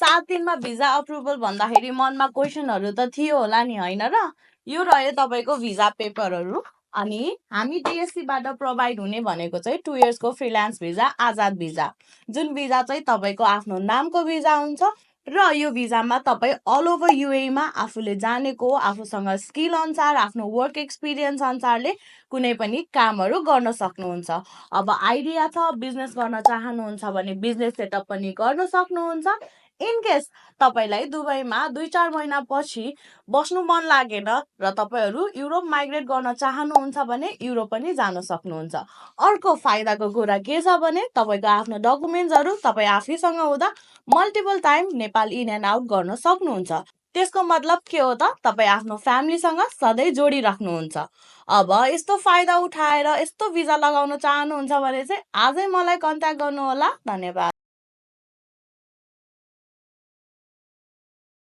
7 दिनमा visa approval भन्दाखेरि मनमा क्वेसनहरू त थियो होला नि होइन र? यो रह्यो तपाईँको भिजा पेपरहरू। अनि हामी डिएससीबाट प्रोभाइड हुने भनेको चाहिँ 2 इयर्सको फ्रिलान्स भिजा, आजाद भिजा, जुन भिजा चाहिँ तपाईँको आफ्नो नामको भिजा हुन्छ र यो भिजामा तपाईँ अल ओभर युएमा आफूले जानेको, आफूसँग स्किल अनुसार, आफ्नो वर्क एक्सपिरियन्स अनुसारले कुनै पनि कामहरू गर्न सक्नुहुन्छ। अब आइडिया छ बिजनेस गर्न चाहनुहुन्छ भने बिजनेस सेटअप पनि गर्न सक्नुहुन्छ। इनकेस तपाईँलाई दुबईमा 2-4 महिनापछि बस्नु मन लागेन र तपाईँहरू युरोप माइग्रेट गर्न चाहनुहुन्छ भने युरोप पनि जान सक्नुहुन्छ। अर्को फाइदाको कुरा के छ भने तपाईँको आफ्नो डकुमेन्ट्सहरू तपाईँ आफैसँग हुँदा multiple time Nepal in and out गर्न सक्नुहुन्छ। त्यसको मतलब के हो त? तपाईँ आफ्नो फ्यामिलीसँग सधैँ जोडिराख्नुहुन्छ। अब यस्तो फाइदा उठाएर यस्तो भिजा लगाउन चाहनुहुन्छ भने चाहिँ आजै मलाई कन्ट्याक्ट गर्नुहोला। धन्यवाद।